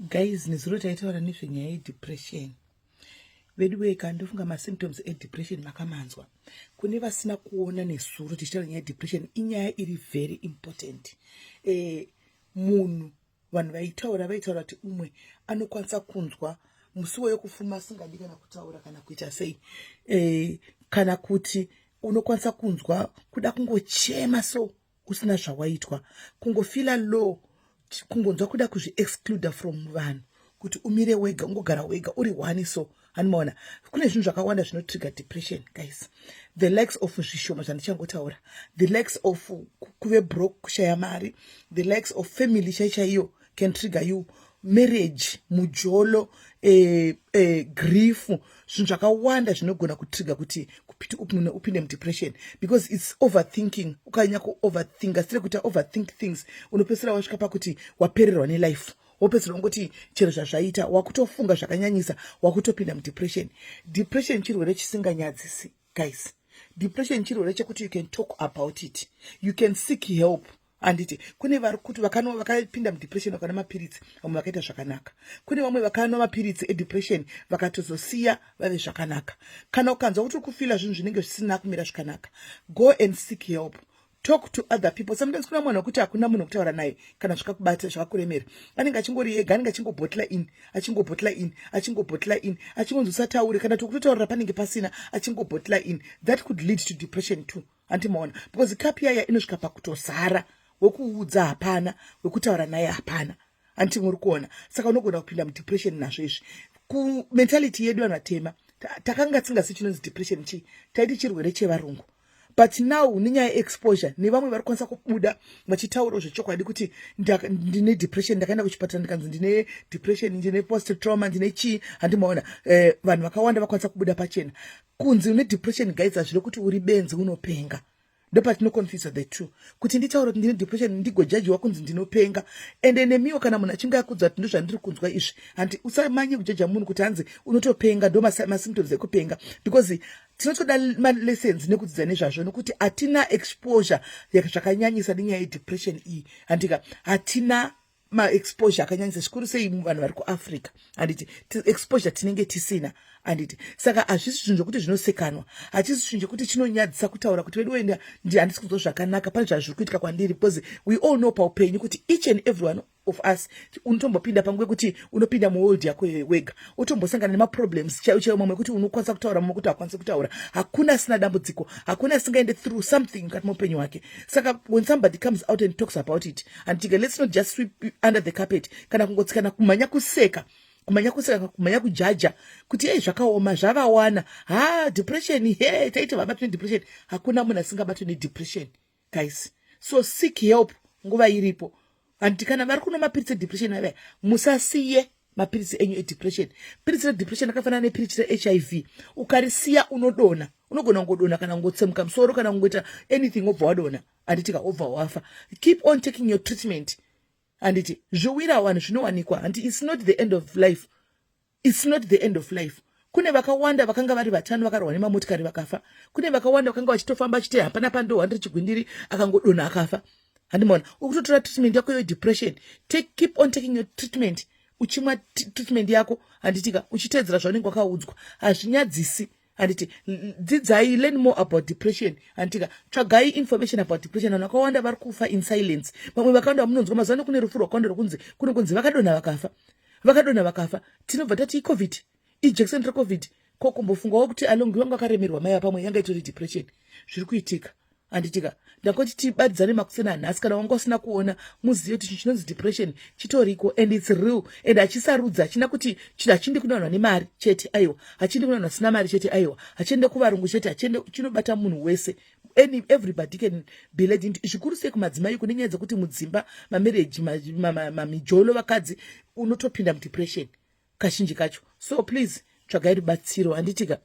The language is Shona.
Guys, nezuro taitaura nezvenyaya yedepression. Vedu kandofunga masymptoms depression makamanzwa. Kune vasina kuona nezuro tichitaura nyaya yedepression inyaya iri very important. Munhu vanhu vaitaura kuti umwe anokwanisa kunzwa musi wekufuma asingadi kana kutaura kana kuita sei. Kana kuti unokwanisa kunzwa kuda kungochema so usina zvawaitwa, kungofila low, kungonzwa kuda kuzvi-exclude from vanhu, kuti umire wega, ungogara wega, uri wani so. Hanimaona, kune zvinhu zvakawanda zvinotrigger depression, guys. The likes of zvishoma zvandichangotaura, the likes of kuve broke, kushaya mari, the likes of family chaichaiyo can trigger you, marriage, mujolo, grief, zvinhu zvakawanda zvinogona kutrigger kuti upinde depression, because it's overthinking. Ukanyanya overthink, asire kuti overthink things, unopesera wasvika pakuti wapererwa nelife. Wopesera ngoti chero zvazvaita wakutofunga zvakanyanyisa wakutopinda depression. Depression chirwere chisinganyadzisi, guys. Depression chirwere chekuti you can talk about it, you can seek help. Anditi kune vari kuti vakapinda depression vakana mapiritsi vamwe vakaita zvakanaka. Kune vamwe vakanwa mapiritsi depression vakatozosiya vave zvakanaka. Kana ukanzwa kuti kufila zvinhu zvinenge zvisina kumira zvakanaka, go and seek help. Talk to other people. Sometimes kuna munhu kuti hakuna munhu kutaura naye kana zvakakubata zvakakuremera. Anenge achingori yega, anenge achingobhotla in, achingozosatauri kana tokutotaurira panenge pasina, achingobhotla in. That could lead to depression too. Antimaona, because kapi yaya inosvika pakutozara, wekuudza hapana, wekutaura naye hapana. Anti muri kuona. Saka unogona kupinda depression nazvo izvi. Ku mentality yedu vanatema, takanga tisingasi chinonzi depression chi, taiti chirwere chevarungu. But now ninyaya exposure nevamwe vari kwanisa kubuda vachitaura zvechokwadi kuti ndine depression, ndakaenda kuchipatara ndikanzi ndine depression, ndine post trauma, ndine chi. Handimaona vanhu vakawanda vakwanisa kubuda pachena. Kunzi une depression, guys, hazviri kuti uri benzi unopenga. Ndopatinoconfuse the two. Kuti nditaura kuti ndine depression ndigojajiwa kunzi ndinopenga. Ende nemiwo kana munhu achinge akudza kuti ndozvandiri kunzwa izvi, handi usamanye kujaja munhu kuti hanzi unotopenga, ndo masymptoms ekupenga, because tinotoda malessons nekudzidza nezvazvo, nokuti hatina exposure zvakanyanyisa nenyaya yedepression iyi. Handika hatina exposure akanyanyisa zvikuru sei vanhu vari kuAfrica. Handiti exposure tinenge tisina. Handiti saka hazvisi zvinhu zvokuti zvinosekanwa, hachisi zvinhu zvokuti chinonyadzisa kutaura kuti wedu wenda handisi kunzwa zvakanaka, pane zvazviri kuitika kwandiri, because we all know paupenyu kuti each and every one of us unotombopinda panguva kuti unopinda muworld yako wega, utombosangana nemaproblems chaiwo mamwe kuti unokwanisa kutaura, mamwe kuti hakwanisi kutaura. Hakuna asina dambudziko, hakuna asingaende through something mukati muupenyu hwake. Saka when somebody comes out and talks about it, and let's not just sweep under the carpet, kana kungotsikana kumanya kuseka, kumanya kujaja kuti zvakaoma zvavawana, depression, taita vabatwa nedepression. Hakuna munhu asingabatwa nedepression, guys. So seek help nguva iripo. Handiti kana vari kuno mapiritsi edepression ava, musasiye mapiritsi enyu edepression. Piritsi redepression akafanana nepiritsi reHIV. Ukarisiya unogona ngodona kana ngotsemuka musoro kana ngoita anything obva wadona. Handitika obva wafa. Keep on taking your treatment. Handiti zviwira vanhu zvinowanikwa. Handiti it's not the end of life. It's not the end of life. Kune vakawanda vakanga vari vatano vakarwa nemamotikari vakafa. Kune vakawanda vakanga vachitofamba achiti hapana pando 100 chigwindiri akangodona akafa. Handimona, ukutotora treatment yako yedepression, keep on taking your treatment. Uchimwa treatment yako, handitika uchitedzera zvaunenge wakaudzwa, hazvinyadzisi. Handiti dzidzai, learn more about depression. Handika tsvagai information about depression. Vanhu vakawanda vari kufa in silence. Vamwe vakawanda vamunonzwa mazano kune rufu rwakawanda kunzi vakadonha vakafa. Tinobva tati covid, injection recovid, kokumbofungawo kuti alongi wangu akaremerwa mai pamwe yanga itori depression. Zviri kuitika. Handitika ndakoti tibadzane makusena nhasi, kana wanga usina kuona muziyo kuti chinonzi depression chitoriko, and it's real, and hachisarudza. Hachina kuti hachindi kuna vanhu vane mari chete, aiwa, hachindi kuna vanhu vasina mari chete, aiwa, hachiende kuvarungu chete, chinobata munhu wese. Everybody can be led into. Zvikuru sei kumadzimai kune nyaya dzekuti mudzimba mamarriage mamijolo vakadzi unotopinda depression kazhinji kacho. So please tsvagai rubatsiro. Handitika